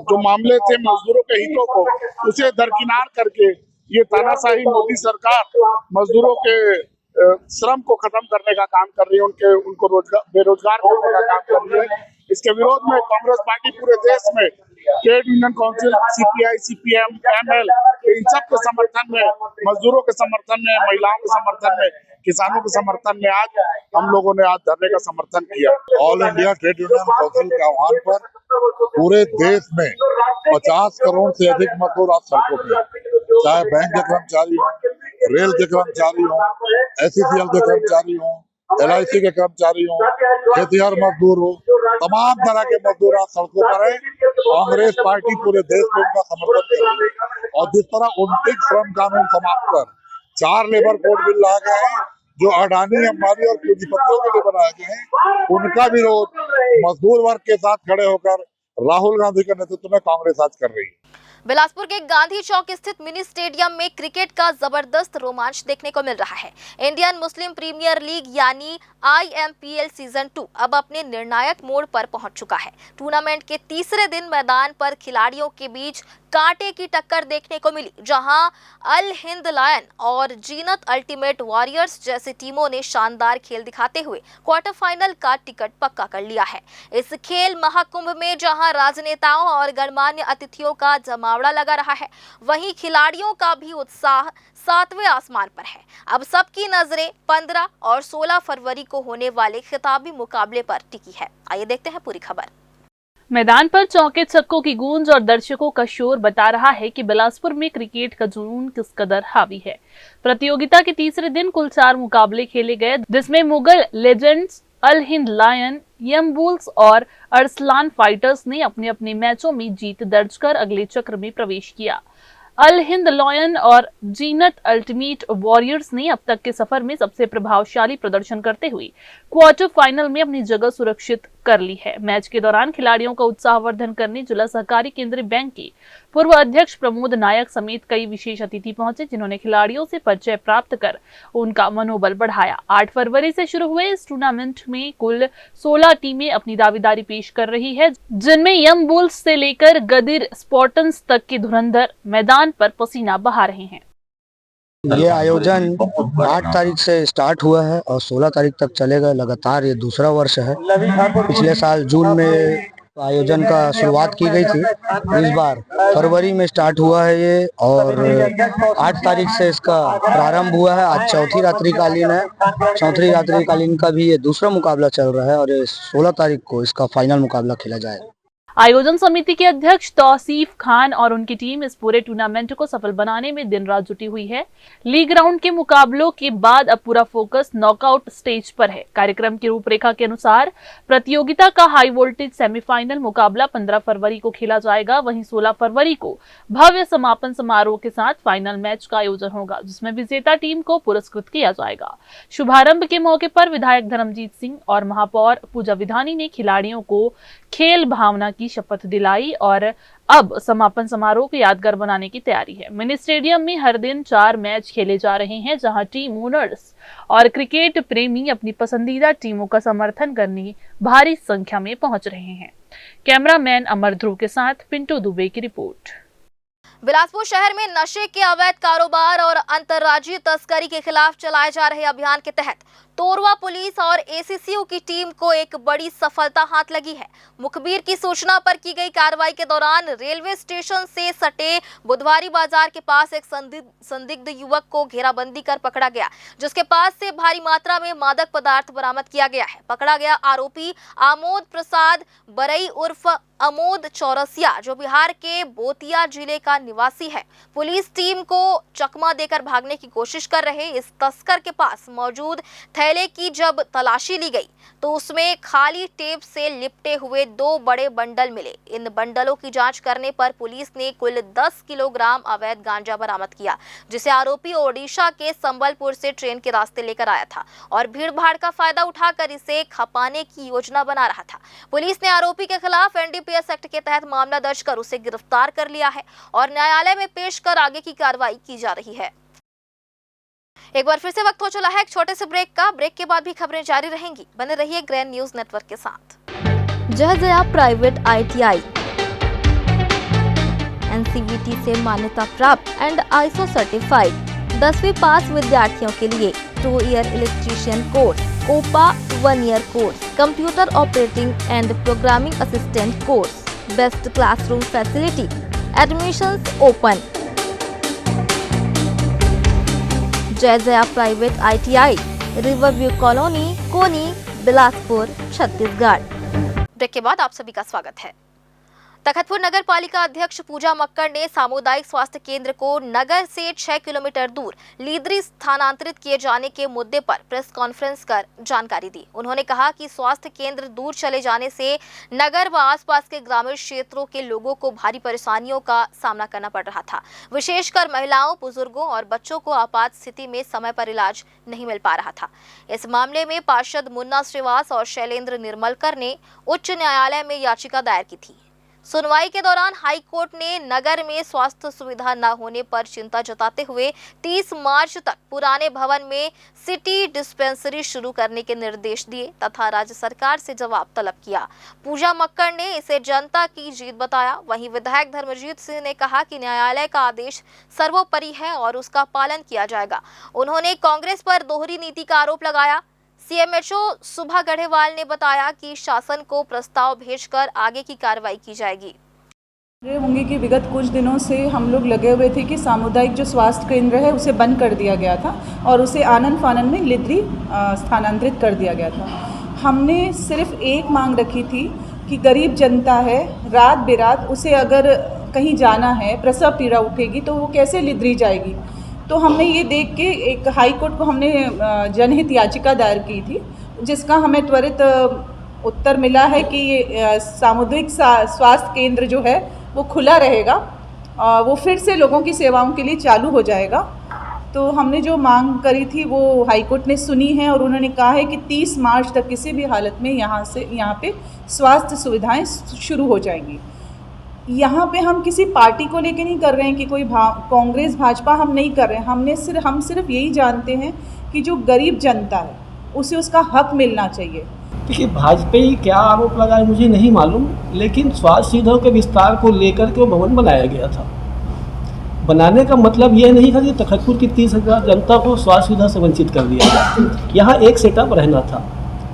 [SPEAKER 14] जो मामले थे मजदूरों के हितों को, उसे दरकिनार करके ये तानाशाही मोदी सरकार मजदूरों के श्रम को खत्म करने का काम कर रही है, उनको बेरोजगार करने का काम कर रही है। इसके विरोध में कांग्रेस पार्टी पूरे देश में trade union council, CPI, CPM, ML इन सब के समर्थन में, मजदूरों के समर्थन में, महिलाओं के समर्थन में, किसानों के समर्थन में आज हम लोगों ने आज धरने का समर्थन किया।
[SPEAKER 15] All India trade union council के आह्वान पर पूरे देश में 50 करोड़ से अधिक मजदूर आज सड़कों पे, चाहे बैंक के कर्मचारी हो, रेल के कर्मचारी हो, SCCL के कर्मचारी हो, LIC के कर्मचारी हो, खेतिहर मजदूर हो, तमाम तरह के मजदूर आज सड़कों पर है। कांग्रेस पार्टी पूरे देश में उनका समर्थन कर रही है और जिस तरह 29 श्रम कानून समाप्त कर 4 लेबर कोड बिल लाए गए हैं जो अडानी, अंबानी और पूंजीपतियों के लिए बनाए गए हैं, उनका विरोध मजदूर वर्ग के साथ खड़े होकर राहुल गांधी के नेतृत्व में कांग्रेस आज कर रही है।
[SPEAKER 1] बिलासपुर के गांधी चौक स्थित मिनी स्टेडियम में क्रिकेट का जबरदस्त रोमांच देखने को मिल रहा है। इंडियन मुस्लिम प्रीमियर लीग यानी IMPL सीजन 2 अब अपने निर्णायक मोड़ पर पहुंच चुका है। टूर्नामेंट के तीसरे दिन मैदान पर खिलाड़ियों के बीच कांटे की टक्कर देखने को मिली, जहां अल हिंद लायन और जीनत अल्टीमेट वॉरियर्स जैसी टीमों ने शानदार खेल दिखाते हुए क्वार्टर फाइनल का टिकट पक्का कर लिया है। इस खेल महाकुंभ में जहां राजनेताओं और गणमान्य अतिथियों का जमावड़ा लगा रहा है, वहीं खिलाड़ियों का भी उत्साह 7वें आसमान पर है। अब सबकी नजरें 15 और 16 फरवरी को होने वाले खिताबी मुकाबले पर टिकी है। आइए देखते हैं पूरी खबर।
[SPEAKER 16] मैदान पर चौके छक्कों की गूंज और दर्शकों का शोर बता रहा है कि बिलासपुर में क्रिकेट का जुनून किस कदर हावी है। प्रतियोगिता के तीसरे दिन कुल 4 मुकाबले खेले गए, जिसमें मुगल लेजेंड्स, अल हिंद लायन, यम बुल्स और अरसलान फाइटर्स ने अपने अपने मैचों में जीत दर्ज कर अगले चक्र में प्रवेश किया। अल हिंद लॉयन और जीनत अल्टीमेट वॉरियर्स ने अब तक के सफर में सबसे प्रभावशाली प्रदर्शन करते हुए क्वार्टर फाइनल में अपनी जगह सुरक्षित कर ली है। मैच के दौरान खिलाड़ियों का उत्साहवर्धन करने जिला सहकारी केंद्रीय बैंक के पूर्व अध्यक्ष प्रमोद नायक समेत कई विशेष अतिथि पहुंचे, जिन्होंने खिलाड़ियों से परिचय प्राप्त कर उनका मनोबल बढ़ाया। 8 फरवरी से शुरू हुए इस टूर्नामेंट में कुल 16 टीमें अपनी दावेदारी पेश कर रही है, जिनमें यंग बुल्स से लेकर गदिर स्पार्टन्स तक के धुरंधर मैदान पर पसीना बहा रहे हैं।
[SPEAKER 17] ये आयोजन 8 तारीख से स्टार्ट हुआ है और 16 तारीख तक चलेगा। लगातार ये दूसरा वर्ष है। पिछले साल जून में आयोजन का शुरुआत की गई थी, इस बार फरवरी में स्टार्ट हुआ है ये, और 8 तारीख से इसका प्रारंभ हुआ है। आज चौथी रात्रिकालीन है। चौथी रात्रिकालीन का भी ये दूसरा मुकाबला चल रहा है और ये 16 तारीख को इसका फाइनल मुकाबला खेला जाएगा।
[SPEAKER 16] आयोजन समिति के अध्यक्ष तौसीफ खान और उनकी टीम इस पूरे टूर्नामेंट को सफल बनाने में दिन रात जुटी हुई है। लीग राउंड के मुकाबलों के बाद अब पूरा फोकस नॉकआउट स्टेज पर है। कार्यक्रम की रूपरेखा के अनुसार प्रतियोगिता का हाई वोल्टेज सेमीफाइनल मुकाबला 15 फरवरी को खेला जाएगा। वहीं 16 फरवरी को भव्य समापन समारोह के साथ फाइनल मैच का आयोजन होगा, जिसमें विजेता टीम को पुरस्कृत किया जाएगा। शुभारंभ के मौके पर विधायक धर्मजीत सिंह और महापौर पूजा विधानी ने खिलाड़ियों को खेल भावना की शपथ दिलाई और अब समापन समारोह को यादगार बनाने की तैयारी है। मिनी स्टेडियम में हर दिन 4 मैच खेले जा रहे हैं, जहां टीम ओनर्स और क्रिकेट प्रेमी अपनी पसंदीदा टीमों का समर्थन करने भारी संख्या में पहुंच रहे हैं। कैमरामैन अमर ध्रुव के साथ पिंटू दुबे की रिपोर्ट।
[SPEAKER 1] बिलासपुर शहर में नशे के अवैध कारोबार और अंतर्राज्यीय तस्करी के खिलाफ चलाए जा रहे अभियान के तहत तोरवा पुलिस और एसीसीयू की टीम को एक बड़ी सफलता हाथ लगी है। मुखबिर की सूचना पर की गई कार्रवाई के दौरान रेलवे स्टेशन से सटे बुधवारी बाजार के पास एक संदिग्ध युवक को घेराबंदी कर पकड़ा गया, जिसके पास से भारी मात्रा में मादक पदार्थ बरामद किया गया है। पकड़ा गया आरोपी आमोद प्रसाद बरई उर्फ अमोद चौरसिया, जो बिहार के बोतिया जिले का निवासी है। पुलिस टीम को चकमा देकर भागने की कोशिश कर रहे इस तस्कर के पास मौजूद थैले की जब तलाशी ली गई तो उसमें खाली टेप से लिपटे हुए 2 बड़े बंडल मिले। इन बंडलों की जांच करने पर पुलिस ने कुल 10 किलोग्राम अवैध गांजा बरामद किया, जिसे आरोपी ओडिशा के संबलपुर से ट्रेन के रास्ते लेकर आया था और भीड़-भाड़ का फायदा उठाकर इसे खपाने की योजना बना रहा था। पुलिस ने आरोपी के खिलाफ एनडीपीएस एक्ट के तहत मामला दर्ज कर उसे गिरफ्तार कर लिया है और न्यायालय में पेश कर आगे की कार्रवाई की जा रही है। एक बार फिर से वक्त हो चला है एक छोटे से ब्रेक का। ब्रेक के बाद भी खबरें जारी रहेंगी। बने रहिए ग्रैंड न्यूज नेटवर्क के साथ। जय जया प्राइवेट ITI NCVT से मान्यता प्राप्त एंड ISO सर्टिफाइड 10वीं पास विद्यार्थियों के लिए 2 year electrician course, OPA 1 year course, computer operating and programming assistant course, best classroom facility, admissions open. Jai Jaya private ITI, Riverview colony, Koni, Bilaspur, Chhattisgarh. Break के बाद आप सभी का स्वागत है। तखतपुर नगर पालिका अध्यक्ष पूजा मक्कड़ ने सामुदायिक स्वास्थ्य केंद्र को नगर से 6 किलोमीटर दूर लीदरी स्थानांतरित किए जाने के मुद्दे पर प्रेस कॉन्फ्रेंस कर जानकारी दी। उन्होंने कहा कि स्वास्थ्य केंद्र दूर चले जाने से नगर व आसपास के ग्रामीण क्षेत्रों के लोगों को भारी परेशानियों का सामना करना पड़ रहा था। विशेषकर महिलाओं, बुजुर्गों और बच्चों को आपात स्थिति में समय पर इलाज नहीं मिल पा रहा था। इस मामले में पार्षद मुन्ना श्रीवास और शैलेंद्र निर्मलकर ने उच्च न्यायालय में याचिका दायर की थी। सुनवाई के दौरान हाई कोर्ट ने नगर में स्वास्थ्य सुविधा न होने पर चिंता जताते हुए 30 मार्च तक पुराने भवन में सिटी डिस्पेंसरी शुरू करने के निर्देश दिए तथा राज्य सरकार से जवाब तलब किया। पूजा मक्कड़ ने इसे जनता की जीत बताया। वहीं विधायक धर्मजीत सिंह ने कहा कि न्यायालय का आदेश सर्वोपरि है और उसका पालन किया जाएगा। उन्होंने कांग्रेस पर दोहरी नीति का आरोप लगाया। CMHO सुभा गढ़ेवाल ने बताया कि शासन को प्रस्ताव भेजकर आगे की कार्रवाई की जाएगी।
[SPEAKER 18] होंगे कि विगत कुछ दिनों से हम लोग लगे हुए थे कि सामुदायिक जो स्वास्थ्य केंद्र है उसे बंद कर दिया गया था और उसे आनन फानन में लिदरी स्थानांतरित कर दिया गया था। हमने सिर्फ एक मांग रखी थी कि गरीब जनता है, रात बेरात उसे अगर कहीं जाना है, प्रसव पीड़ा उठेगी तो वो कैसे लिदरी जाएगी। तो हमने ये देख के एक हाई कोर्ट को हमने जनहित याचिका दायर की थी, जिसका हमें त्वरित उत्तर मिला है कि सामुदायिक स्वास्थ्य केंद्र जो है वो खुला रहेगा वो फिर से लोगों की सेवाओं के लिए चालू हो जाएगा। तो हमने जो मांग करी थी वो हाईकोर्ट ने सुनी है और उन्होंने कहा है कि 30 मार्च तक किसी भी हालत में यहाँ पे स्वास्थ्य सुविधाएं शुरू हो जाएंगी। यहाँ पे हम किसी पार्टी को लेके नहीं कर रहे हैं कि कोई कांग्रेस भाजपा हम नहीं कर रहे हैं। हम सिर्फ यही जानते हैं कि जो गरीब जनता है उसे उसका हक मिलना चाहिए।
[SPEAKER 19] देखिए, भाजपा ही क्या आरोप लगाए मुझे नहीं मालूम, लेकिन स्वास्थ्य सुविधाओं के विस्तार को लेकर के वो भवन बनाया गया था। बनाने का मतलब ये नहीं था कि तखतपुर की 30,000 जनता को स्वास्थ्य सुविधा से वंचित कर दिया गया। यहाँ एक सेटअप रहना था।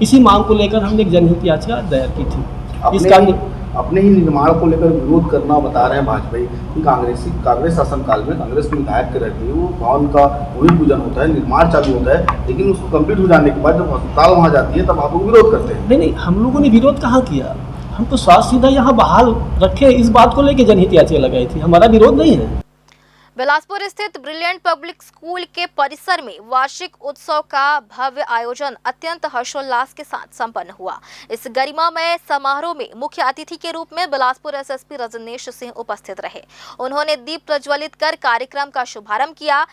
[SPEAKER 19] इसी मांग को लेकर हमने एक जनहित याचिका दायर की थी।
[SPEAKER 20] अपने ही निर्माण को लेकर विरोध करना बता रहे हैं भाजपा कि कांग्रेस शासनकाल में कांग्रेस के विधायक के रहते हुए भवन का भूमि पूजन होता है, निर्माण चालू होता है, लेकिन उसको कंप्लीट हो जाने के बाद जब अस्पताल वहाँ जाती है तब आप लोग विरोध करते हैं।
[SPEAKER 19] नहीं, हम लोगों ने विरोध कहाँ किया। हम तो स्वास्थ्य सुविधा यहाँ बहाल रखे, इस बात को लेकर जनहित याचिका लगाई थी। हमारा विरोध नहीं है।
[SPEAKER 1] बिलासपुर स्थित ब्रिलियंट पब्लिक स्कूल के परिसर में वार्षिक उत्सव का भव्य आयोजन अत्यंत हर्षोल्लास के साथ संपन्न हुआ। इस गरिमामय समारोह में मुख्य अतिथि के रूप में बिलासपुर एसएसपी रजनीश सिंह उपस्थित रहे। उन्होंने दीप प्रज्वलित कर कार्यक्रम का शुभारंभ किया।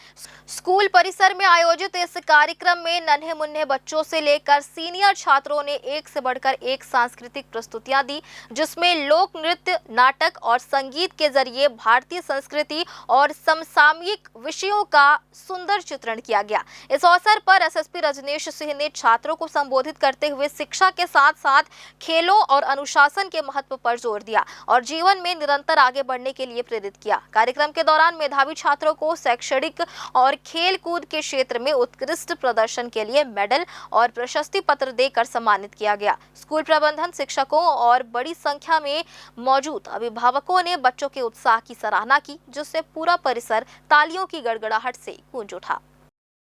[SPEAKER 1] स्कूल परिसर में आयोजित इस कार्यक्रम में नन्हे मुन्ने बच्चों से लेकर सीनियर छात्रों ने एक से बढ़कर एक सांस्कृतिक प्रस्तुतियां दी, जिसमें लोक नृत्य, नाटक और संगीत के जरिए भारतीय संस्कृति और समसामयिक विषयों का सुंदर चित्रण किया गया। इस अवसर पर एसएसपी रजनीश सिंह ने छात्रों को संबोधित करते हुए शिक्षा के साथ साथ खेलों और अनुशासन के महत्व पर जोर दिया और जीवन में निरंतर आगे बढ़ने के लिए प्रेरित किया। कार्यक्रम के दौरान मेधावी छात्रों को शैक्षणिक और खेल कूद के क्षेत्र में उत्कृष्ट प्रदर्शन के लिए मेडल और प्रशस्ति पत्र देकर सम्मानित किया गया। स्कूल प्रबंधन, शिक्षकों और बड़ी संख्या में मौजूद अभिभावकों ने बच्चों के उत्साह की सराहना की, जिससे पूरा परिसर तालियों की गड़गड़ाहट से गूंज उठा।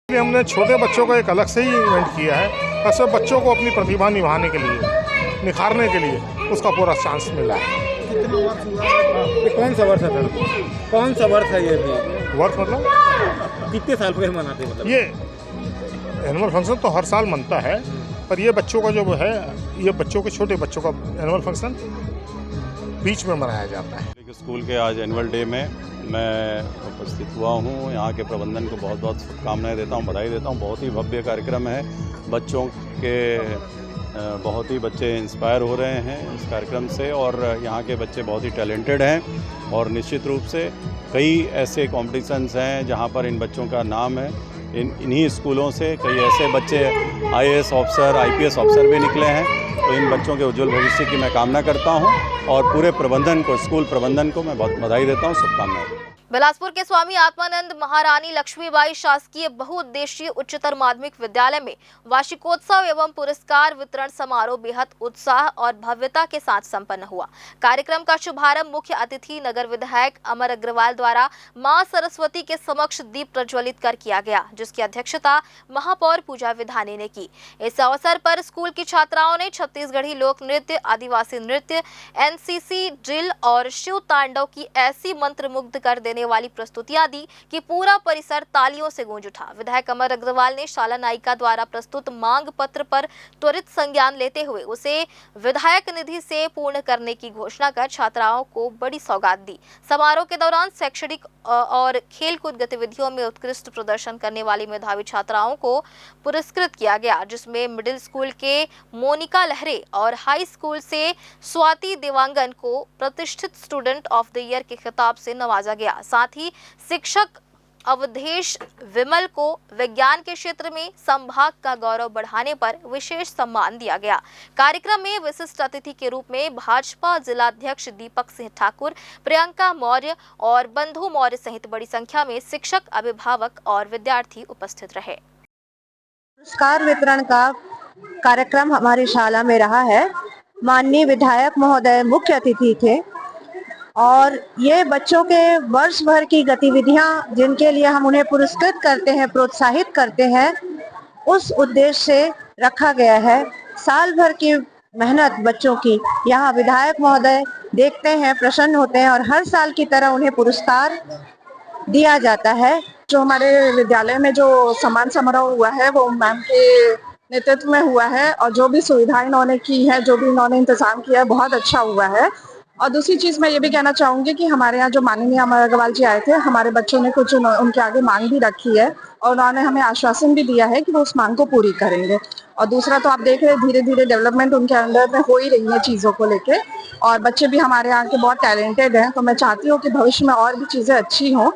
[SPEAKER 14] हमने छोटे बच्चों का एक अलग से ही इवेंट किया है और सब बच्चों को अपनी प्रतिभा निभाने के लिए, निखारने के लिए उसका पूरा चांस मिला है।
[SPEAKER 6] ये कौन सा वर्ष है? कौन सा वर्ष है? ये भी
[SPEAKER 14] वर्ष मतलब
[SPEAKER 6] कितने साल पहले मनाते हैं? मतलब
[SPEAKER 14] ये एनुअल फंक्शन तो हर साल मनता है, पर ये बच्चों का जो है, ये बच्चों के छोटे बच्चों का एनुअल फंक्शन बीच में मनाया जाता है।
[SPEAKER 21] स्कूल के आज एनुअल डे में मैं उपस्थित हुआ हूँ। यहाँ के प्रबंधन को बहुत बहुत शुभकामनाएं देता हूँ, बधाई देता हूँ। बहुत ही भव्य कार्यक्रम है। बच्चों के बहुत ही बच्चे इंस्पायर हो रहे हैं इस कार्यक्रम से और यहाँ के बच्चे बहुत ही टैलेंटेड हैं और निश्चित रूप से कई ऐसे कॉम्पिटिशन्स हैं जहाँ पर इन बच्चों का नाम है। इन्हीं स्कूलों से कई ऐसे बच्चे IAS ऑफिसर, IPS ऑफिसर भी निकले हैं। तो इन बच्चों के उज्जवल भविष्य की मैं कामना करता हूं और पूरे प्रबंधन को, स्कूल प्रबंधन को मैं बहुत बधाई देता हूं, शुभकामनाएं।
[SPEAKER 1] बिलासपुर के स्वामी आत्मानंद महारानी लक्ष्मीबाई शासकीय बहुउद्देशीय उच्चतर माध्यमिक विद्यालय में वार्षिकोत्सव एवं पुरस्कार वितरण समारोह बेहद उत्साह और भव्यता के साथ संपन्न हुआ। कार्यक्रम का शुभारंभ मुख्य अतिथि नगर विधायक अमर अग्रवाल द्वारा मां सरस्वती के समक्ष दीप प्रज्वलित कर किया गया, जिसकी अध्यक्षता महापौर पूजा विधानी ने की। इस अवसर पर स्कूल की छात्राओं ने छत्तीसगढ़ी लोक नृत्य, आदिवासी नृत्य, NCC ड्रिल और शिव तांडव की ऐसी मंत्रमुग्ध कर देने वाली प्रस्तुतियां दी कि पूरा परिसर तालियों से गूंज उठा। विधायक अमर अग्रवाल ने शाला नायिका द्वारा प्रस्तुत मांग पत्र पर त्वरित संज्ञान लेते हुए उसे विधायक निधि से पूर्ण करने की घोषणा कर छात्राओं को बड़ी सौगात दी। समारोह के दौरान शैक्षणिक और खेलकूद गतिविधियों में उत्कृष्ट प्रदर्शन करने वाली मेधावी छात्राओं को पुरस्कृत किया गया, जिसमें मिडिल स्कूल के मोनिका लहरे और हाई स्कूल से स्वाति देवांगन को प्रतिष्ठित स्टूडेंट ऑफ द ईयर के खिताब से नवाजा गया। साथ ही शिक्षक अवधेश विमल को विज्ञान के क्षेत्र में संभाग का गौरव बढ़ाने पर विशेष सम्मान दिया गया। कार्यक्रम में विशिष्ट अतिथि के रूप में भाजपा जिलाध्यक्ष दीपक सिंह ठाकुर, प्रियंका मौर्य और बंधु मौर्य सहित बड़ी संख्या में शिक्षक, अभिभावक और विद्यार्थी उपस्थित रहे।
[SPEAKER 22] पुरस्कार वितरण का कार्यक्रम हमारी शाला में रहा है। माननीय विधायक महोदय मुख्य अतिथि थे और ये बच्चों के वर्ष भर की गतिविधियां जिनके लिए हम उन्हें पुरस्कृत करते हैं, प्रोत्साहित करते हैं, उस उद्देश्य से रखा गया है। साल भर की मेहनत बच्चों की यहाँ विधायक महोदय देखते हैं, प्रसन्न होते हैं और हर साल की तरह उन्हें पुरस्कार दिया जाता है। जो हमारे विद्यालय में जो सम्मान समारोह हुआ है वो मैम के नेतृत्व में हुआ है और जो भी सुविधाएं इन्होंने की है, जो भी इन्होंने इंतजाम किया है, बहुत अच्छा हुआ है।
[SPEAKER 2] और दूसरी चीज़ मैं ये भी कहना चाहूँगी कि हमारे यहाँ जो माननीय अमर अग्रवाल जी आए थे, हमारे बच्चों ने कुछ उनके आगे मांग भी रखी है और उन्होंने हमें आश्वासन भी दिया है कि वो उस मांग को पूरी करेंगे। और दूसरा तो आप देख रहे हैं धीरे धीरे डेवलपमेंट उनके अंडर में हो ही रही है चीज़ों को लेके, और बच्चे भी हमारे यहाँ के बहुत टैलेंटेड हैं, तो मैं चाहती हूँ कि भविष्य में और भी चीज़ें अच्छी हों।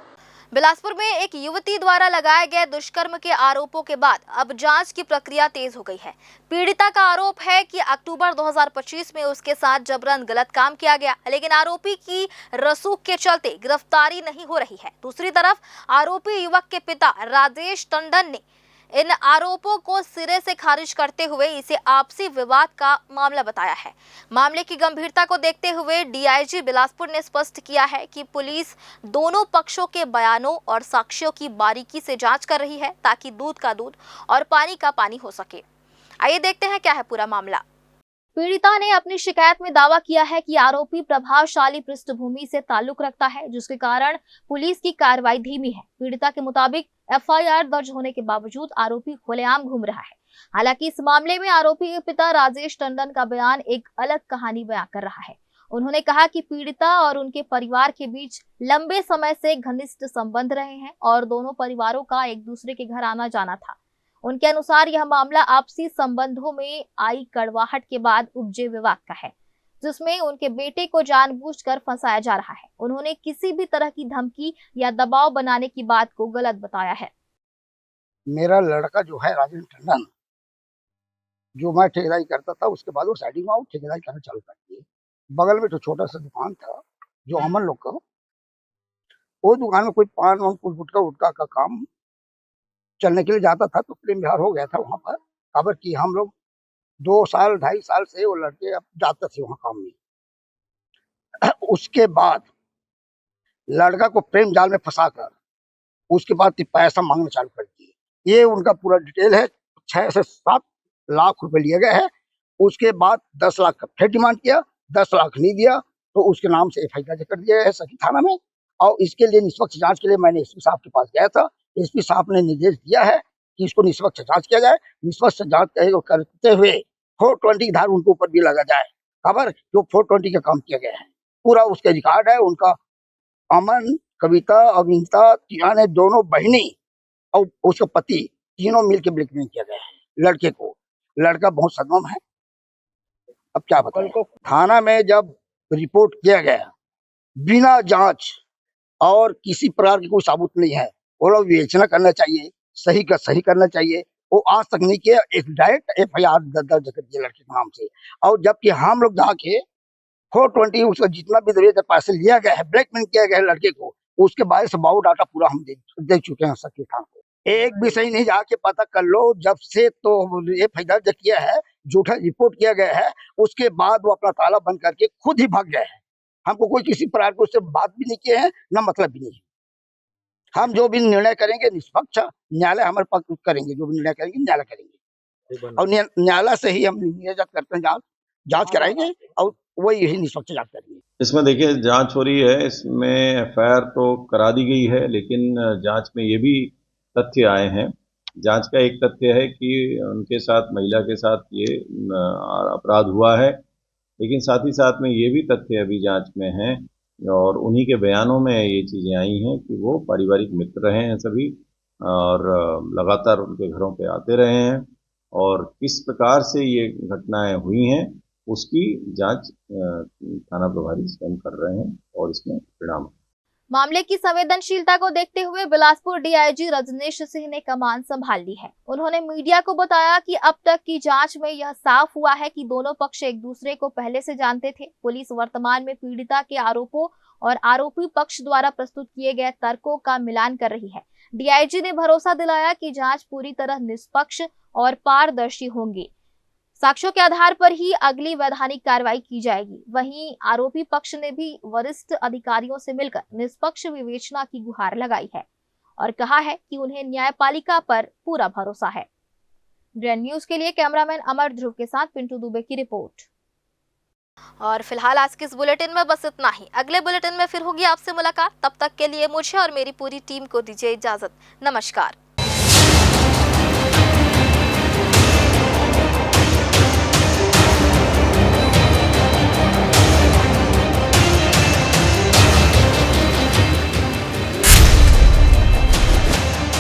[SPEAKER 1] बिलासपुर में एक युवती द्वारा लगाए गए दुष्कर्म के आरोपों के बाद अब जांच की प्रक्रिया तेज हो गई है। पीड़िता का आरोप है कि अक्टूबर 2025 में उसके साथ जबरन गलत काम किया गया, लेकिन आरोपी की रसूख के चलते गिरफ्तारी नहीं हो रही है। दूसरी तरफ आरोपी युवक के पिता राजेश टंडन ने इन आरोपों को सिरे से खारिज करते हुए इसे आपसी विवाद का मामला बताया है। मामले की गंभीरता को देखते हुए डीआईजी बिलासपुर ने स्पष्ट किया है कि पुलिस दोनों पक्षों के बयानों और साक्ष्यों की बारीकी से जांच कर रही है ताकि दूध का दूध और पानी का पानी हो सके। आइए देखते हैं क्या है पूरा मामला। पीड़िता ने अपनी शिकायत में दावा किया है कि आरोपी प्रभावशाली पृष्ठभूमि से ताल्लुक रखता है, जिसके कारण पुलिस की कार्रवाई धीमी है। पीड़िता के मुताबिक एफआईआर दर्ज होने के बावजूद आरोपी खुलेआम घूम रहा है। हालांकि इस मामले में आरोपी के पिता राजेश टंडन का बयान एक अलग कहानी बयां कर रहा है। उन्होंने कहा कि पीड़िता और उनके परिवार के बीच लंबे समय से घनिष्ठ संबंध रहे हैं और दोनों परिवारों का एक दूसरे के घर आना जाना था। उनके अनुसार यह मामला आपसी संबंधों में आई कड़वाहट के बाद उपजे विवाद का है, जिसमें उनके बेटे को जानबूझकर फंसाया जा रहा है। उन्होंने किसी भी तरह की धमकी या दबाव बनाने की बात को गलत बताया है।
[SPEAKER 4] मेरा लड़का जो है राजेश टंडन, जो मैं ठेकेदारी करता था, उसके बाद वो साइडिंग में ठेकेदारी करना चालू कर दिए। बगल में तो छोटा सा दुकान था जो अमन लोग का, वो दुकान में कोई पान वान कुछ गुटका उटका का काम चलने के लिए जाता था, तो प्रेम व्यवहार हो गया था वहां पर। खबर की हम लोग 2 साल 2.5 साल से वो लड़के अब जाते थे वहां काम में। उसके बाद लड़का को प्रेम जाल में फंसाकर उसके बाद पैसा मांगना चालू कर दिए। ये उनका पूरा डिटेल है। 6 से 7 लाख रुपए लिए गए हैं। उसके बाद 10 लाख का फिर डिमांड किया, 10 लाख नहीं दिया तो उसके नाम से एफआईआर दर्ज कर दिया है सखी थाना में। और इसके लिए निष्पक्ष जांच के लिए मैंने एसपी साहब के पास गया था। एसपी साहब ने निर्देश दिया है कि इसको निष्पक्ष जांच किया जाए। निष्पक्ष जांच करते हुए 420 की धारा उनके ऊपर भी लगा जाए। खबर जो 420 का काम किया गया है, पूरा उसका रिकॉर्ड है। उनका अमन, कविता और विनीता ने दोनों बहनी और उसका पति तीनों मिलकर ब्लैकमेल किया गया है लड़के को। लड़का बहुत सदमा है। अब क्या बताएं। थाना में जब रिपोर्ट किया गया बिना जांच और किसी प्रकार की कोई सबूत नहीं है, वो लोग विवेचना करना चाहिए, सही का सही करना चाहिए। वो आज तक नहीं किया। एक डायरेक्ट एफआईआर दर्ज कर दिया लड़के के नाम से। और जबकि हम लोग जाके 420 उसका जितना भी पैसे लिया गया है, ब्लैकमेल किया गया है लड़के को, उसके बारे से बायोडाटा पूरा हम दे चुके हैं सखी थाना को। एक भी सही नहीं जाके पता कर लो। जब से तो एफआईआर दर्ज किया है, झूठा रिपोर्ट किया गया है, उसके बाद वो अपना ताला बंद करके खुद ही भाग गए हैं। हमको कोई किसी प्रकार की उससे बात भी नहीं किए हैं, ना मतलब भी नहीं है। हम जो भी निर्णय करेंगे निष्पक्ष न्यायालय हमारे पक्ष करेंगे। जो भी निर्णय करेंगे न्यायालय करेंगे और न्यायालय से ही हम निर्णय करते हैं। जांच कराएंगे और वही यही निष्पक्ष जांच करेंगे।
[SPEAKER 21] इसमें देखिए जांच हो रही है। इसमें एफआईआर तो करा दी गई है, लेकिन जांच में ये भी तथ्य आए हैं। जांच का एक तथ्य है कि उनके साथ, महिला के साथ ये अपराध हुआ है, लेकिन साथ ही साथ में ये भी तथ्य अभी जांच में है और उन्हीं के बयानों में ये चीज़ें आई हैं कि वो पारिवारिक मित्र रहे हैं सभी और लगातार उनके घरों पे आते रहे हैं और किस प्रकार से ये घटनाएं हुई हैं उसकी जांच थाना प्रभारी स्वयं कर रहे हैं और इसमें परिणाम।
[SPEAKER 1] मामले की संवेदनशीलता को देखते हुए बिलासपुर डीआईजी रजनीश सिंह ने कमान संभाल ली है। उन्होंने मीडिया को बताया कि अब तक की जांच में यह साफ हुआ है कि दोनों पक्ष एक दूसरे को पहले से जानते थे। पुलिस वर्तमान में पीड़िता के आरोपों और आरोपी पक्ष द्वारा प्रस्तुत किए गए तर्कों का मिलान कर रही है। डीआईजी ने भरोसा दिलाया कि जांच पूरी तरह निष्पक्ष और पारदर्शी होंगी। साक्ष्यों के आधार पर ही अगली वैधानिक कार्रवाई की जाएगी। वहीं आरोपी पक्ष ने भी वरिष्ठ अधिकारियों से मिलकर निष्पक्ष विवेचना की गुहार लगाई है और कहा है कि उन्हें न्यायपालिका पर पूरा भरोसा है। ग्रैंड न्यूज के लिए कैमरामैन अमर ध्रुव के साथ पिंटू दुबे की रिपोर्ट। और फिलहाल आज के इस बुलेटिन में बस इतना ही। अगले बुलेटिन में फिर होगी आपसे मुलाकात। तब तक के लिए मुझे और मेरी पूरी टीम को दीजिए इजाजत। नमस्कार।